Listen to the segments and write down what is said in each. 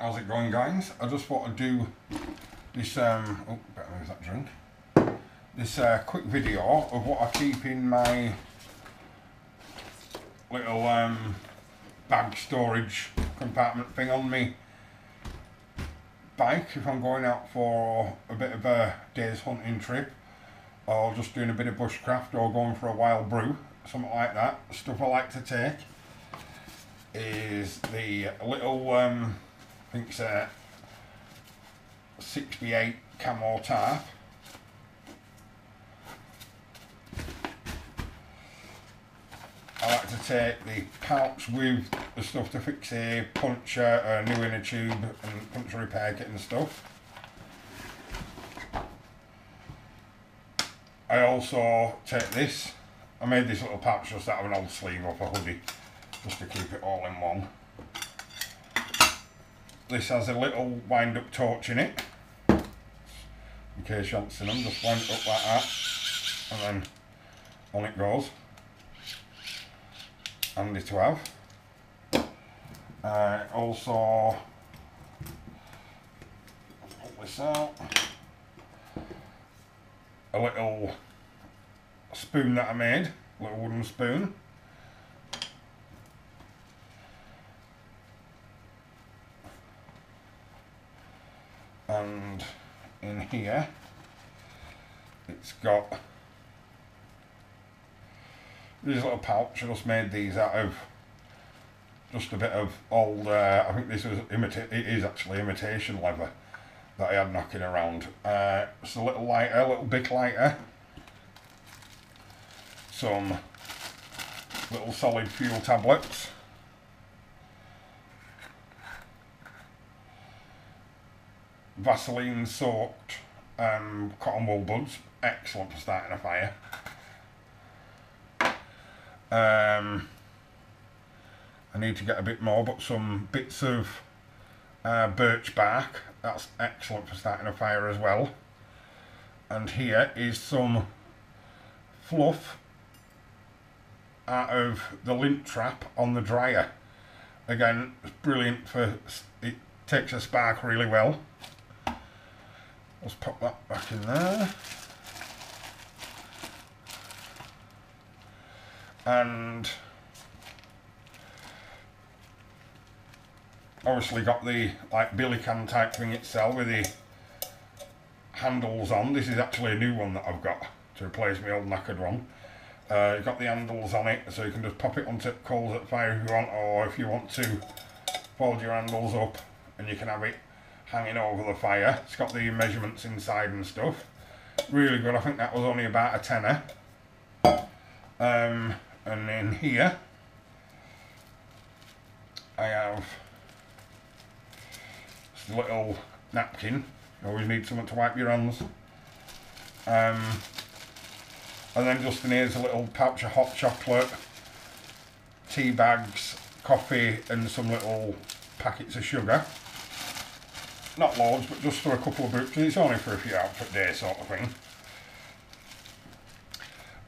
How's it going, guys? I just want to do this, oh, better move that drink. This quick video of what I keep in my little bag storage compartment thing on me bike if I'm going out for a bit of a day's hunting trip, or just doing a bit of bushcraft, or going for a wild brew, something like that. Stuff I like to take is the little, I think it's a 68 camo tarp. I like to take the pouch with the stuff to fix a puncture, a new inner tube and puncture repair kit and stuff. I also take this. I made this little pouch just out of an old sleeve off a hoodie, just to keep it all in one. This has a little wind up torch in it, in case you haven't seen them. Just wind it up like that and then on it goes. Handy to have. Also, pull this out, a little spoon that I made, a little wooden spoon. And in here it's got this little pouch. I just made these out of just a bit of old, I think this was it is actually imitation leather that I had knocking around. It's a little lighter, a little bit lighter, some little solid fuel tablets, Vaseline soaked cotton wool buds, excellent for starting a fire. I need to get a bit more, but some bits of birch bark, that's excellent for starting a fire as well. And here is some fluff out of the lint trap on the dryer. Again, it's brilliant for, it takes a spark really well. Let's pop that back in there. And obviously got the like billy can type thing itself with the handles on. This is actually a new one that I've got to replace my old knackered one. You've got the handles on it, so you can just pop it onto coals at fire if you want, or if you want to fold your handles up and you can have it hanging over the fire. It's got the measurements inside and stuff. Really good. I think that was only about a tenner. And in here I have this little napkin. You always need something to wipe your hands. And then just in here is a little pouch of hot chocolate, tea bags, coffee and some little packets of sugar. Not loads, but just for a couple of books. It's only for a few outfit days sort of thing.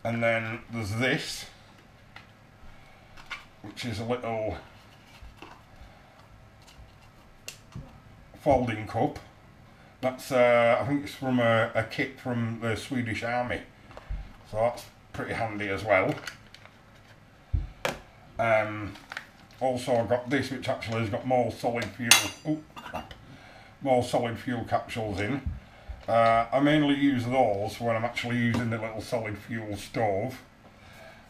And then there's this, which is a little folding cup. That's I think it's from a kit from the Swedish Army, so that's pretty handy as well. Also I've got this, which actually has got more solid fuel. More solid fuel capsules in. I mainly use those when I'm actually using the little solid fuel stove.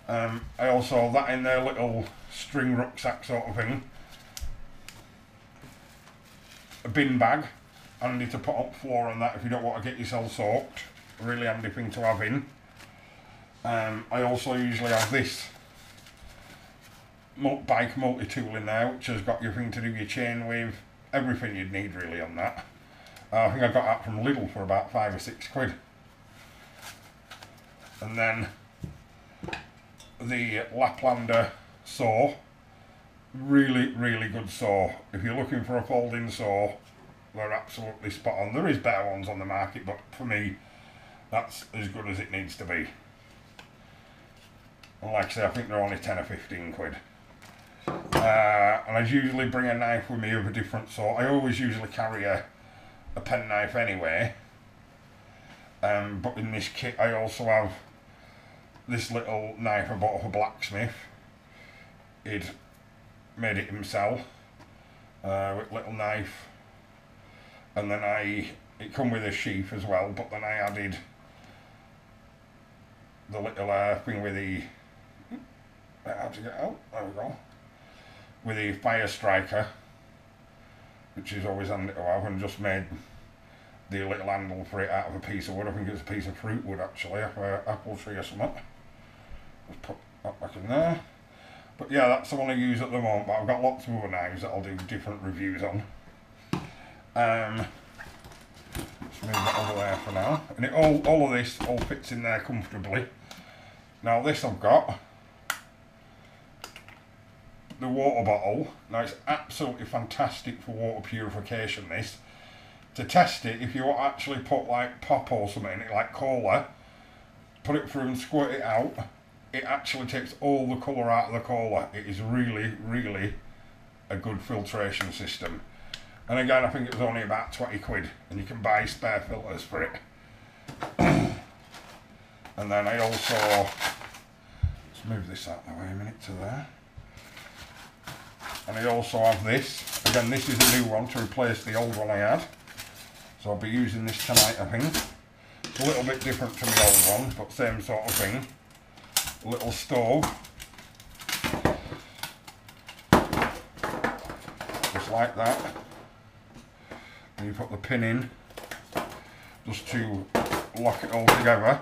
I also have that in their little string rucksack sort of thing. A bin bag, handy to put up floor and that if you don't want to get yourself soaked. Really handy thing to have in. I also usually have this bike multi-tool in there, which has got your thing to do your chain with, everything you'd need really on that. I think I got that from Lidl for about £5 or £6. And then the Laplander saw, really good saw. If you're looking for a folding saw, they're absolutely spot on. There is better ones on the market, but for me that's as good as it needs to be. And like I say, I think they're only 10 or 15 quid. And I usually bring a knife with me of a different sort. I always usually carry a penknife anyway. But in this kit I also have this little knife I bought off a blacksmith. He'd made it himself with little knife, and then it come with a sheath as well, but then I added the little thing with the, how to get out, there we go, with the fire striker, which is always handy to have, and just made the little handle for it out of a piece of wood. I think it's a piece of fruit wood actually, apple tree or something. Just put that back in there. But yeah, that's the one I use at the moment, but I've got lots of other knives that I'll do different reviews on. Just move that over there for now. And it all of this all fits in there comfortably. Now this I've got the water bottle. Now it's absolutely fantastic for water purification, this. To test it, if you actually put like pop or something in it, like cola, put it through and squirt it out, it actually takes all the colour out of the cola. It is really, really a good filtration system. And again, I think it was only about 20 quid, and you can buy spare filters for it. And then I also, let's move this out of the way a minute to there. And I also have this. Again, this is a new one to replace the old one I had. So I'll be using this tonight, I think. It's a little bit different to the old one, but same sort of thing. A little stove. Just like that. And you put the pin in just to lock it all together.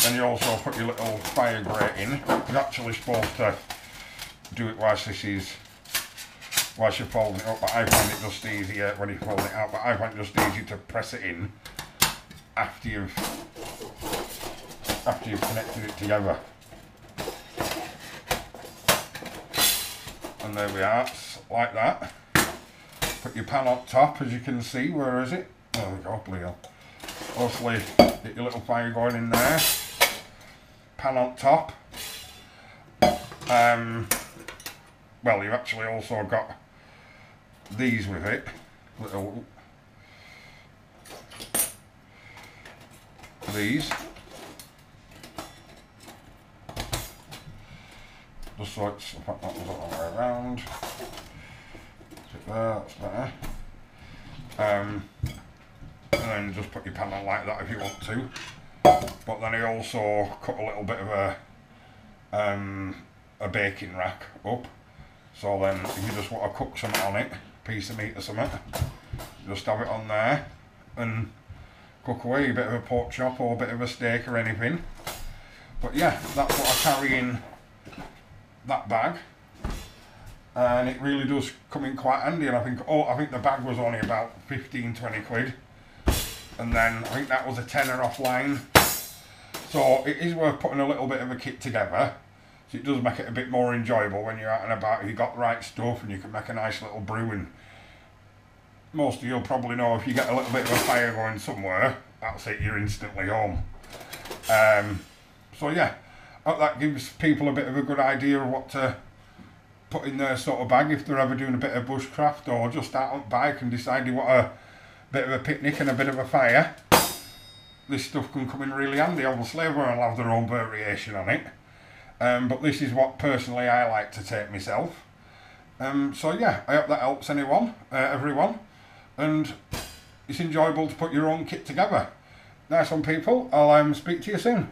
Then you also put your little fire grate in. You're actually supposed to do it whilst you're folding it up, but I find it just easier when you fold it out, but I find it just easy to press it in after you've connected it together. And there we are, like that. Put your pan on top, as you can see. Where is it? There we go, blue. Obviously, get your little fire going in there. Pan on top. Well, you've actually also got these with it. These. Just so it's, in fact, that was all the way around. Sit there, that's better. And then just put your pan on like that if you want to. But then I also cut a little bit of a baking rack up. So then if you just want to cook something on it, piece of meat or something, just have it on there and cook away a bit of a pork chop or a bit of a steak or anything. But yeah, that's what I carry in that bag, and it really does come in quite handy. And I think the bag was only about 15-20 quid, and then I think that was a tenner offline. So it is worth putting a little bit of a kit together. So it does make it a bit more enjoyable when you're out and about. If you've got the right stuff and you can make a nice little brew, and most of you'll probably know if you get a little bit of a fire going somewhere, that's it, you're instantly home. So yeah, I hope that gives people a bit of a good idea of what to put in their sort of bag if they're ever doing a bit of bushcraft or just out on bike and decide you want a bit of a picnic and a bit of a fire. This stuff can come in really handy. Obviously everyone will have their own variation on it. But this is what personally I like to take myself. So yeah, I hope that helps everyone, and it's enjoyable to put your own kit together. Nice one, people. I'll speak to you soon.